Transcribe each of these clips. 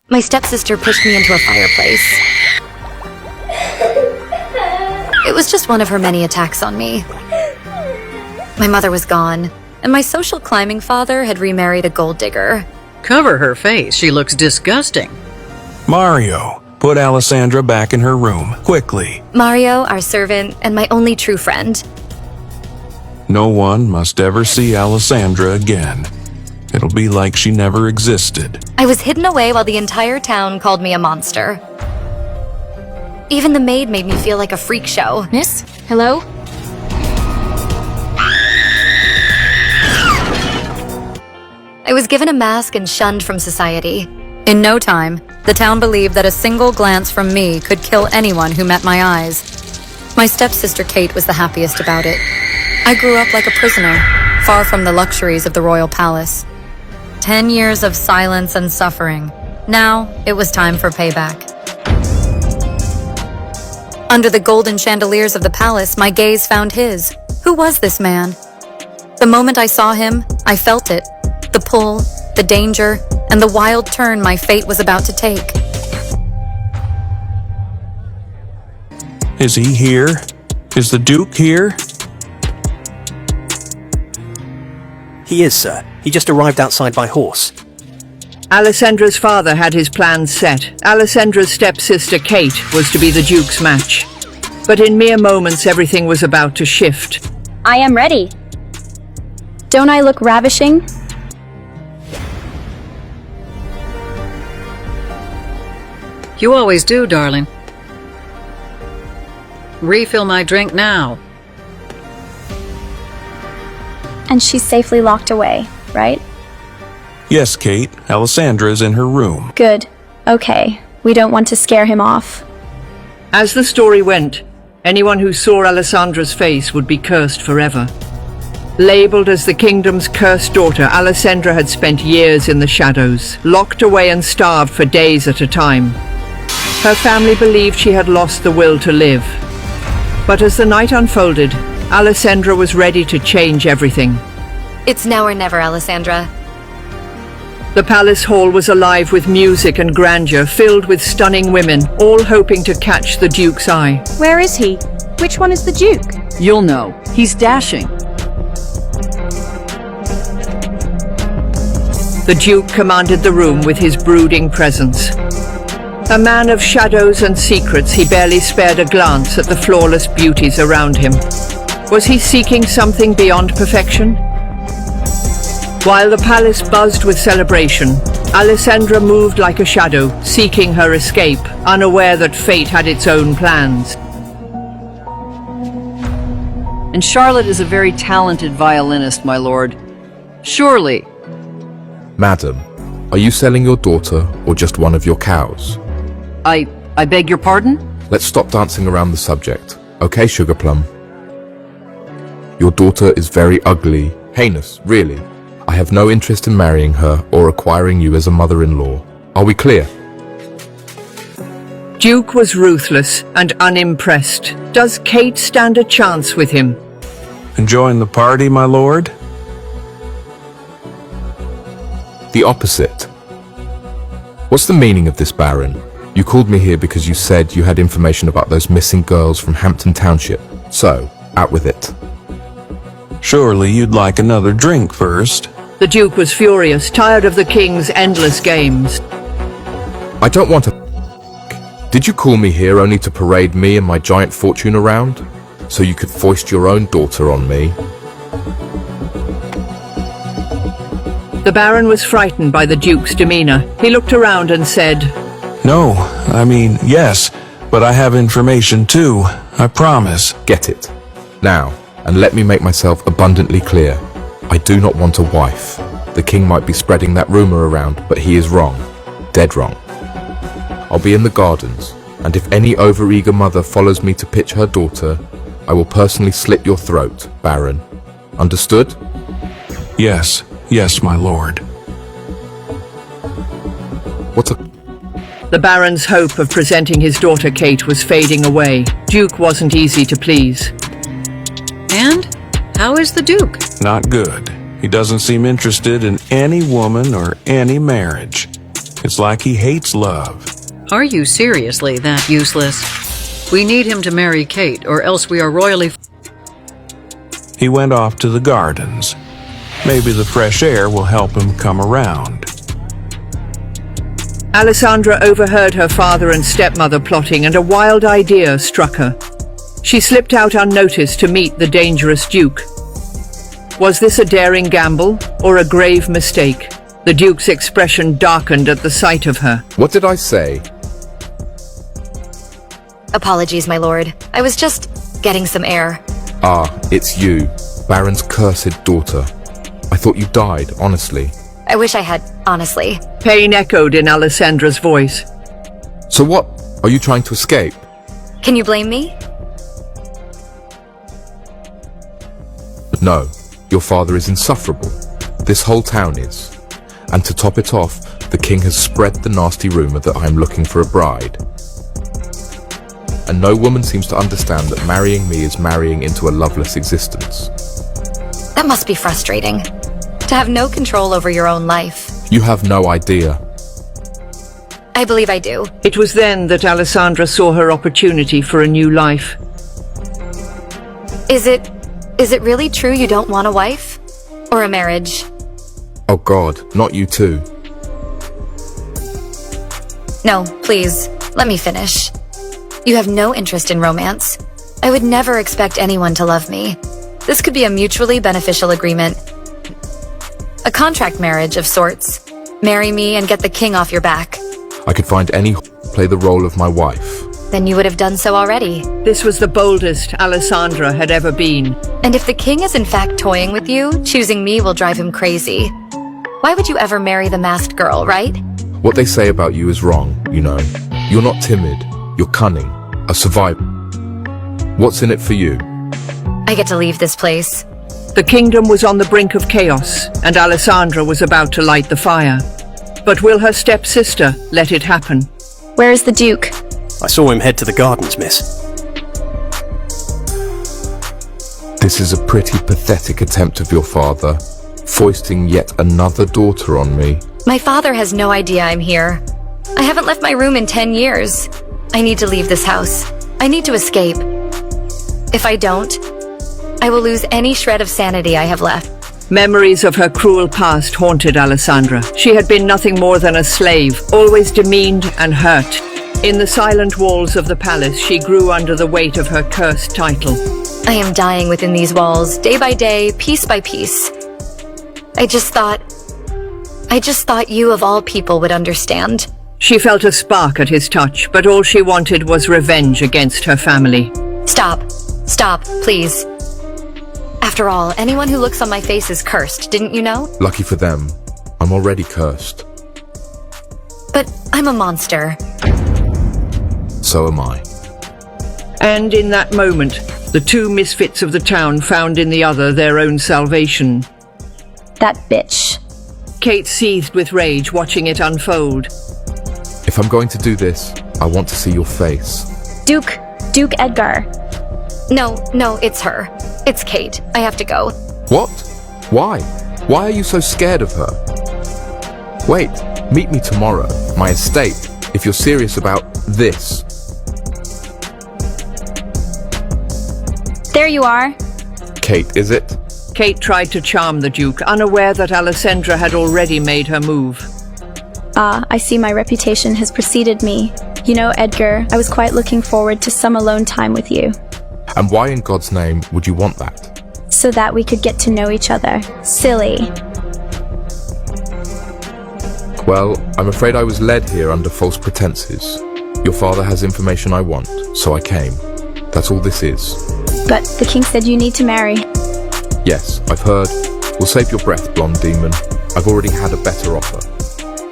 My stepsister pushed me into a fireplace. It was just one of her many attacks on me. My mother was gone, and my social climbing father had remarried a gold digger. Cover her face. She looks disgusting. Mario, put Alessandra back in her room, quickly. Mario, our servant, and my only true friend. No one must ever see Alessandra again. It'll be like she never existed. I was hidden away while the entire town called me a monster. Even the maid made me feel like a freak show. Miss? Hello? I was given a mask and shunned from society. In no time, the town believed that a single glance from me could kill anyone who met my eyes. My stepsister Kate was the happiest about it. I grew up like a prisoner, far from the luxuries of the royal palace. 10 years of silence and suffering. Now, it was time for payback. Under the golden chandeliers of the palace, my gaze found his. Who was this man? The moment I saw him, I felt it. The pull, the danger, and the wild turn my fate was about to take. Is he here? Is the Duke here? He is, sir. He just arrived outside by horse. Alessandra's father had his plans set. Alessandra's stepsister Kate was to be the Duke's match. But in mere moments, everything was about to shift. I am ready. Don't I look ravishing? You always do, darling. Refill my drink now. And she's safely locked away, right? Yes, Kate. Alessandra's in her room. Good. Okay. We don't want to scare him off. As the story went, anyone who saw Alessandra's face would be cursed forever. Labeled as the kingdom's cursed daughter, Alessandra had spent years in the shadows, locked away and starved for days at a time. Her family believed she had lost the will to live. But as the night unfolded, Alessandra was ready to change everything. It's now or never, Alessandra. The palace hall was alive with music and grandeur, filled with stunning women, all hoping to catch the Duke's eye. Where is he? Which one is the Duke? You'll know. He's dashing. The Duke commanded the room with his brooding presence. A man of shadows and secrets, he barely spared a glance at the flawless beauties around him. Was he seeking something beyond perfection? While the palace buzzed with celebration, Alessandra moved like a shadow, seeking her escape, unaware that fate had its own plans. And Charlotte is a very talented violinist, my lord. Surely. Madam, are you selling your daughter or just one of your cows? I beg your pardon? Let's stop dancing around the subject. Okay, Sugar Plum? Your daughter is very ugly. Heinous, really. I have no interest in marrying her or acquiring you as a mother-in-law. Are we clear? Duke was ruthless and unimpressed. Does Kate stand a chance with him? Enjoying the party, my lord? The opposite. What's the meaning of this, Baron? You called me here because you said you had information about those missing girls from Hampton Township. So, out with it. Surely you'd like another drink first. The Duke was furious, tired of the king's endless games. I don't want to... Did you call me here only to parade me and my giant fortune around? So you could foist your own daughter on me? The Baron was frightened by the Duke's demeanor. He looked around and said, No, I mean, yes, but I have information too, I promise. Get it. Now, and let me make myself abundantly clear. I do not want a wife. The king might be spreading that rumor around, but he is wrong. Dead wrong. I'll be in the gardens, and if any overeager mother follows me to pitch her daughter, I will personally slit your throat, Baron. Understood? Yes, yes, my lord. What's a... The Baron's hope of presenting his daughter Kate was fading away. Duke wasn't easy to please. And? How is the Duke? Not good. He doesn't seem interested in any woman or any marriage. It's like he hates love. Are you seriously that useless? We need him to marry Kate, or else we are royally... He went off to the gardens. Maybe the fresh air will help him come around. Alessandra overheard her father and stepmother plotting, and a wild idea struck her. She slipped out unnoticed to meet the dangerous Duke. Was this a daring gamble or a grave mistake? The Duke's expression darkened at the sight of her. What did I say? Apologies, my lord. I was just getting some air. Ah, it's you, Baron's cursed daughter. I thought you died, honestly. I wish I had, honestly. Pain echoed in Alessandra's voice. So what? Are you trying to escape? Can you blame me? No, your father is insufferable. This whole town is. And to top it off, the king has spread the nasty rumor that I am looking for a bride. And no woman seems to understand that marrying me is marrying into a loveless existence. That must be frustrating. To have no control over your own life. You have no idea. I believe I do. It was then that Alessandra saw her opportunity for a new life. Is it really true you don't want a wife? Or a marriage? Oh God, not you too. No, please, let me finish. You have no interest in romance. I would never expect anyone to love me. This could be a mutually beneficial agreement. A contract marriage of sorts. Marry me and get the king off your back. I could find any play the role of my wife. Then you would have done so already. This was the boldest Alessandra had ever been. And if the king is in fact toying with you, choosing me will drive him crazy. Why would you ever marry the masked girl, right? What they say about you is wrong, you know. You're not timid. You're cunning. A survivor. What's in it for you? I get to leave this place. The kingdom was on the brink of chaos, and Alessandra was about to light the fire. But will her stepsister let it happen? Where is the Duke? I saw him head to the gardens, miss. This is a pretty pathetic attempt of your father, foisting yet another daughter on me. My father has no idea I'm here. I haven't left my room in 10 years. I need to leave this house. I need to escape. If I don't, I will lose any shred of sanity I have left. Memories of her cruel past haunted Alessandra. She had been nothing more than a slave, always demeaned and hurt. In the silent walls of the palace, she grew under the weight of her cursed title. I am dying within these walls, day by day, piece by piece. I just thought you of all people would understand. She felt a spark at his touch, but all she wanted was revenge against her family. Stop, please. After all, anyone who looks on my face is cursed, didn't you know? Lucky for them, I'm already cursed. But I'm a monster. So am I. And in that moment, the two misfits of the town found in the other their own salvation. That bitch. Kate seethed with rage, watching it unfold. If I'm going to do this, I want to see your face. Duke Edgar. No, it's her. It's Kate. I have to go. What? Why? Why are you so scared of her? Wait, meet me tomorrow, my estate, if you're serious about this. There you are. Kate, is it? Kate tried to charm the Duke, unaware that Alessandra had already made her move. I see my reputation has preceded me. You know, Edgar, I was quite looking forward to some alone time with you. And why in God's name would you want that? So that we could get to know each other. Silly. Well, I'm afraid I was led here under false pretenses. Your father has information I want, so I came. That's all this is. But the king said you need to marry. Yes, I've heard. We'll save your breath, blonde demon. I've already had a better offer.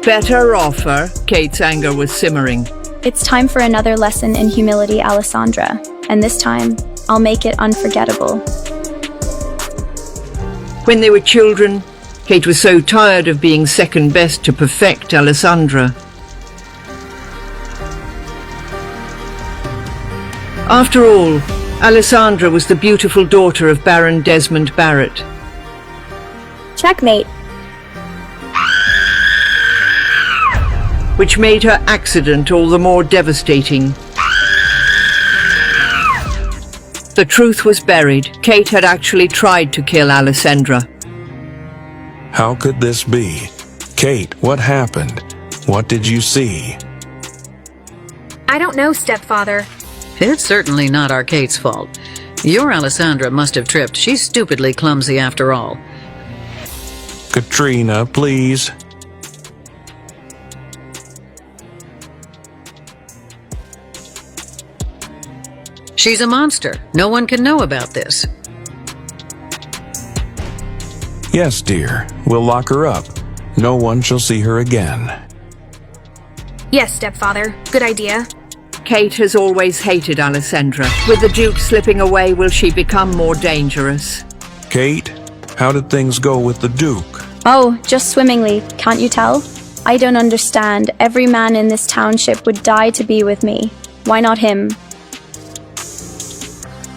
Better offer? Kate's anger was simmering. It's time for another lesson in humility, Alessandra. And this time, I'll make it unforgettable. When they were children, Kate was so tired of being second best to perfect Alessandra. After all, Alessandra was the beautiful daughter of Baron Desmond Barrett. Checkmate. which made her accident all the more devastating. The truth was buried. Kate had actually tried to kill Alessandra. How could this be? Kate, what happened? What did you see? I don't know, stepfather. It's certainly not our Kate's fault. Your Alessandra must have tripped. She's stupidly clumsy after all. Katrina, please. She's a monster. No one can know about this. Yes, dear. We'll lock her up. No one shall see her again. Yes, stepfather. Good idea. Kate has always hated Alessandra. With the Duke slipping away, will she become more dangerous? Kate, how did things go with the Duke? Oh, just swimmingly, can't you tell? I don't understand. Every man in this township would die to be with me. Why not him?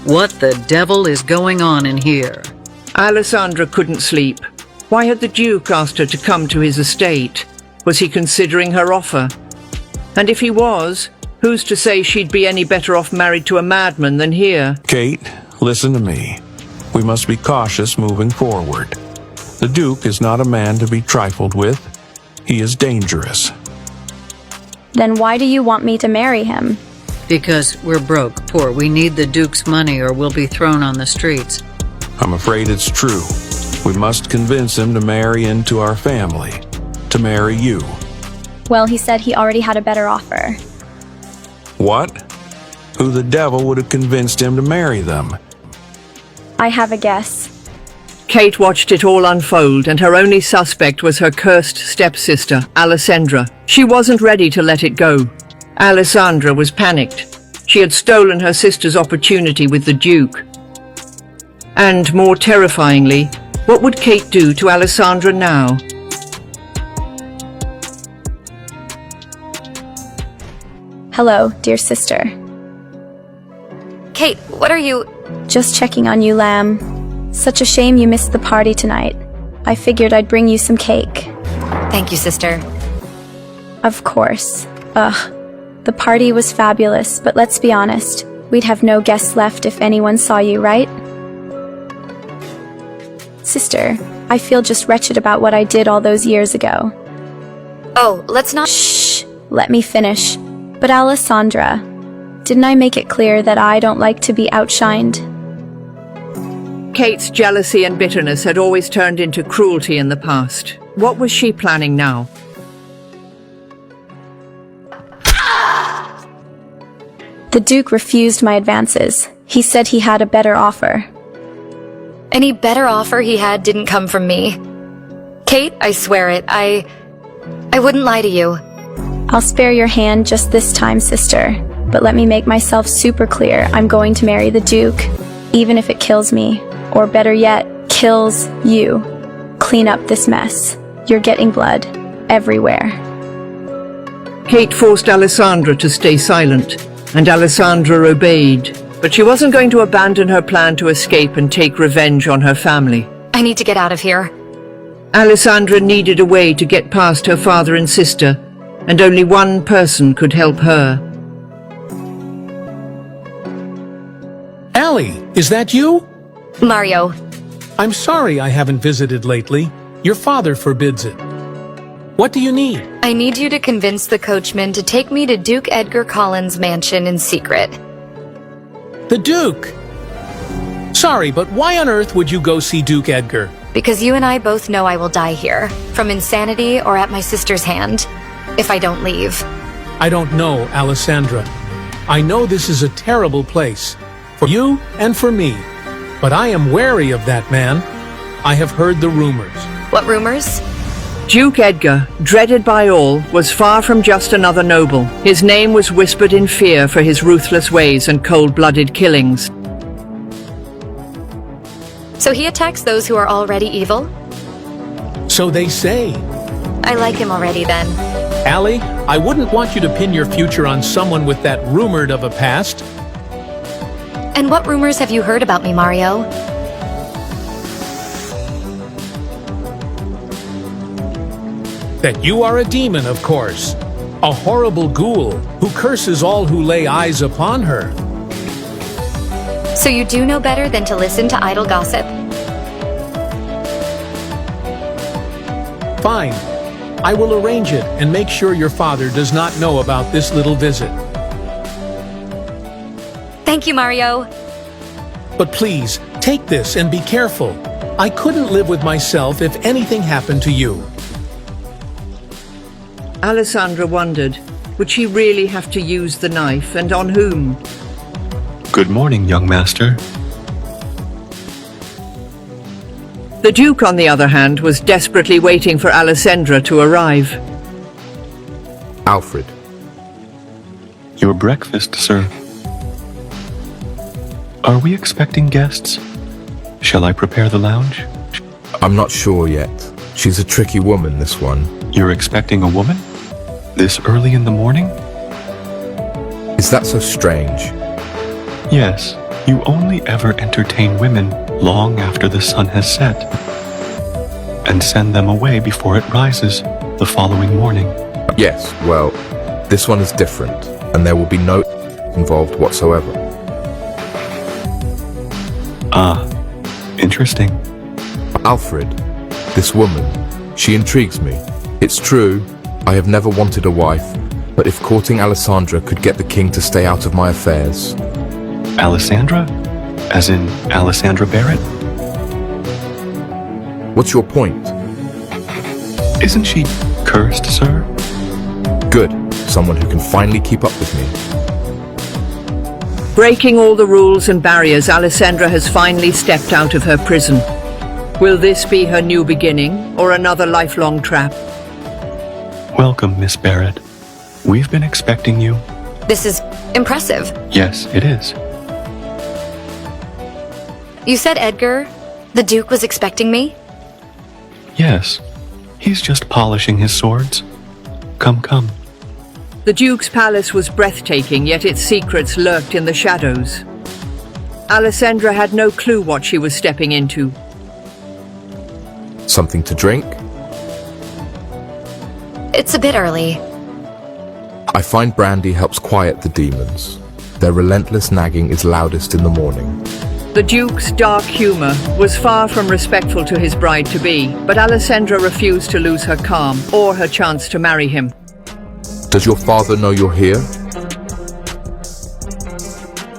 What the devil is going on in here? Alessandra couldn't sleep. Why had the Duke asked her to come to his estate? Was he considering her offer? And if he was, who's to say she'd be any better off married to a madman than here? Kate, listen to me. We must be cautious moving forward. The Duke is not a man to be trifled with. He is dangerous. Then why do you want me to marry him? Because we're broke, poor. We need the Duke's money or we'll be thrown on the streets. I'm afraid it's true. We must convince him to marry into our family. To marry you. Well, he said he already had a better offer. What? Who the devil would have convinced him to marry them? I have a guess. Kate watched it all unfold, and her only suspect was her cursed stepsister, Alessandra. She wasn't ready to let it go. Alessandra was panicked. She had stolen her sister's opportunity with the Duke. And more terrifyingly, what would Kate do to Alessandra now? Hello, dear sister. Kate, what are you... Just checking on you, lamb. Such a shame you missed the party tonight. I figured I'd bring you some cake. Thank you, sister. Of course. Ugh. The party was fabulous, but let's be honest. We'd have no guests left if anyone saw you, right? Sister, I feel just wretched about what I did all those years ago. Oh, let's not... Shh! Let me finish. But Alessandra, didn't I make it clear that I don't like to be outshined? Kate's jealousy and bitterness had always turned into cruelty in the past. What was she planning now? The Duke refused my advances. He said he had a better offer. Any better offer he had didn't come from me. Kate, I swear it, I wouldn't lie to you. I'll spare your hand just this time, sister. But let me make myself super clear. I'm going to marry the Duke, even if it kills me. Or better yet, kills you. Clean up this mess. You're getting blood everywhere. Kate forced Alessandra to stay silent, and Alessandra obeyed. But she wasn't going to abandon her plan to escape and take revenge on her family. I need to get out of here. Alessandra needed a way to get past her father and sister, and only one person could help her. Allie, is that you? Mario. I'm sorry I haven't visited lately. Your father forbids it. What do you need? I need you to convince the coachman to take me to Duke Edgar Collins' mansion in secret. The Duke? Sorry, but why on earth would you go see Duke Edgar? Because you and I both know I will die here, from insanity or at my sister's hand, if I don't leave. I don't know, Alessandra. I know this is a terrible place, for you and for me. But I am wary of that man. I have heard the rumors. What rumors? Duke Edgar, dreaded by all, was far from just another noble. His name was whispered in fear for his ruthless ways and cold-blooded killings. So he attacks those who are already evil? So they say. I like him already then. Allie, I wouldn't want you to pin your future on someone with that rumored of a past. And what rumors have you heard about me, Mario? That you are a demon, of course. A horrible ghoul who curses all who lay eyes upon her. So you do know better than to listen to idle gossip? Fine. I will arrange it and make sure your father does not know about this little visit. Thank you, Mario. But please, take this and be careful. I couldn't live with myself if anything happened to you. Alessandra wondered, would she really have to use the knife, and on whom? Good morning, young master. The Duke, on the other hand, was desperately waiting for Alessandra to arrive. Alfred. Your breakfast, sir. Are we expecting guests? Shall I prepare the lounge? I'm not sure yet. She's a tricky woman, this one. You're expecting a woman? This early in the morning? Is that so strange? Yes, you only ever entertain women long after the sun has set, and send them away before it rises the following morning. Yes, well, this one is different, and there will be no involved whatsoever. Ah, interesting. Alfred, this woman, she intrigues me. It's true, I have never wanted a wife, but if courting Alessandra could get the king to stay out of my affairs... Alessandra? As in Alessandra Barrett? What's your point? Isn't she cursed, sir? Good, someone who can finally keep up with me. Breaking all the rules and barriers, Alessandra has finally stepped out of her prison. Will this be her new beginning, or another lifelong trap? Welcome, Miss Barrett. We've been expecting you. This is impressive. Yes, it is. You said Edgar, the Duke, was expecting me? Yes. He's just polishing his swords. Come, come. The Duke's palace was breathtaking, yet its secrets lurked in the shadows. Alessandra had no clue what she was stepping into. Something to drink? It's a bit early. I find brandy helps quiet the demons. Their relentless nagging is loudest in the morning. The Duke's dark humor was far from respectful to his bride-to-be, but Alessandra refused to lose her calm or her chance to marry him. Does your father know you're here?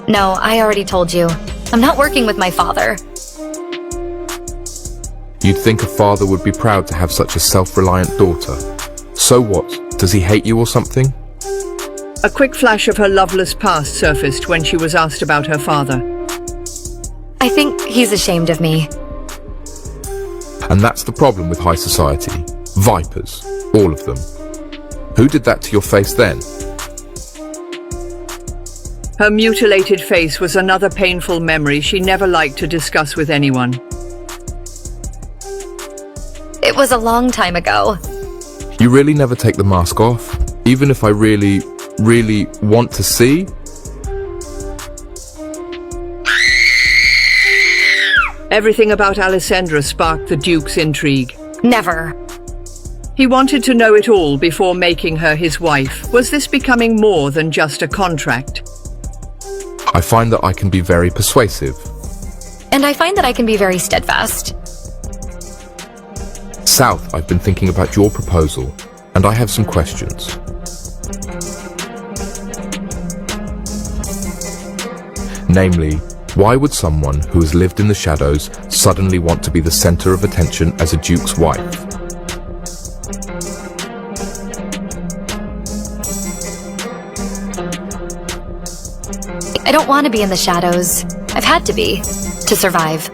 No, I already told you. I'm not working with my father. You'd think a father would be proud to have such a self-reliant daughter. So what? Does he hate you or something? A quick flash of her loveless past surfaced when she was asked about her father. I think he's ashamed of me. And that's the problem with high society. Vipers. All of them. Who did that to your face then? Her mutilated face was another painful memory she never liked to discuss with anyone. It was a long time ago. You really never take the mask off? Even if I really want to see? Everything about Alessandra sparked the Duke's intrigue. Never. He wanted to know it all before making her his wife. Was this becoming more than just a contract? I find that I can be very persuasive. And I find that I can be very steadfast. South, I've been thinking about your proposal, and I have some questions. Namely, why would someone who has lived in the shadows suddenly want to be the center of attention as a duke's wife? I don't want to be in the shadows. I've had to be, to survive.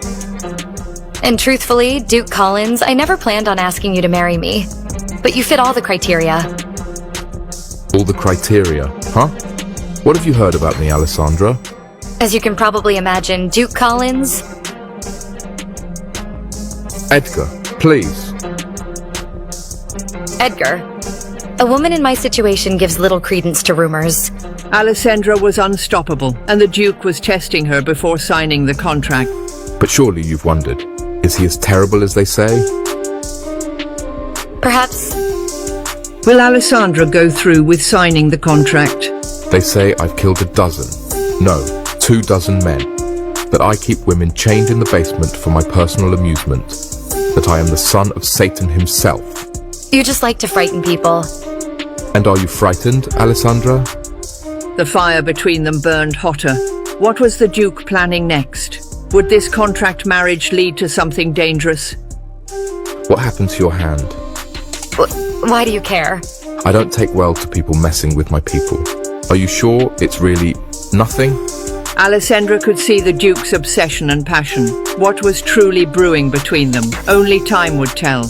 And truthfully, Duke Collins, I never planned on asking you to marry me. But you fit all the criteria. All the criteria, huh? What have you heard about me, Alessandra? As you can probably imagine, Duke Collins... Edgar, please. Edgar. A woman in my situation gives little credence to rumors. Alessandra was unstoppable, and the Duke was testing her before signing the contract. But surely you've wondered, is he as terrible as they say? Perhaps Will Alessandra go through with signing the contract? They say I've killed 12. No, 24 men. That I keep women chained in the basement for my personal amusement. That I am the son of Satan himself. You just like to frighten people. And are you frightened, Alessandra? The fire between them burned hotter. What was the Duke planning next? Would this contract marriage lead to something dangerous? What happened to your hand? Why do you care? I don't take well to people messing with my people. Are you sure it's really nothing? Alessandra could see the Duke's obsession and passion. What was truly brewing between them? Only time would tell.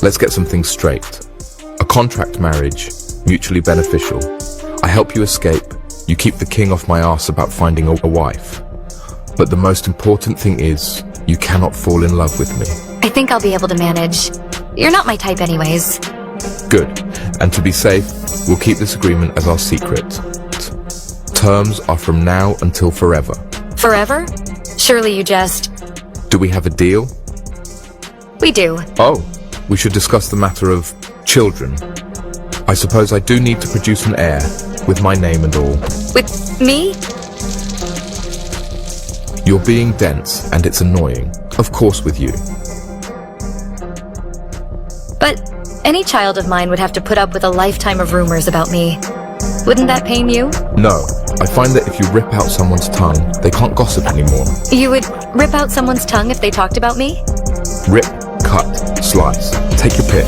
Let's get some things straight. A contract marriage, mutually beneficial. I help you escape. You keep the king off my arse about finding a wife. But the most important thing is, you cannot fall in love with me. I think I'll be able to manage. You're not my type anyways. Good. And to be safe, we'll keep this agreement as our secret. Terms are from now until forever. Forever? Surely you just... Do we have a deal? We do. Oh, we should discuss the matter of children. I suppose I do need to produce an heir, with my name and all. With me? You're being dense, and it's annoying. Of course with you. But any child of mine would have to put up with a lifetime of rumors about me. Wouldn't that pain you? No. I find that if you rip out someone's tongue, they can't gossip anymore. You would rip out someone's tongue if they talked about me? Rip, cut, slice. Take your pick.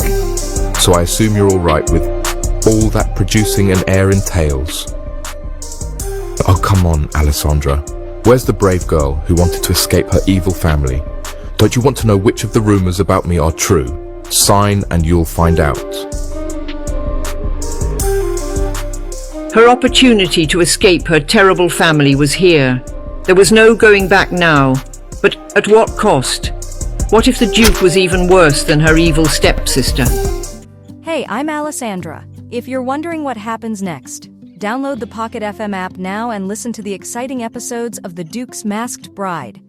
So I assume you're all right with all that producing an heir entails. Oh, come on, Alessandra. Where's the brave girl who wanted to escape her evil family? Don't you want to know which of the rumors about me are true? Sign and you'll find out. Her opportunity to escape her terrible family was here. There was no going back now. But at what cost? What if the Duke was even worse than her evil stepsister? Hey, I'm Alessandra. If you're wondering what happens next, download the Pocket FM app now and listen to the exciting episodes of The Duke's Masked Bride.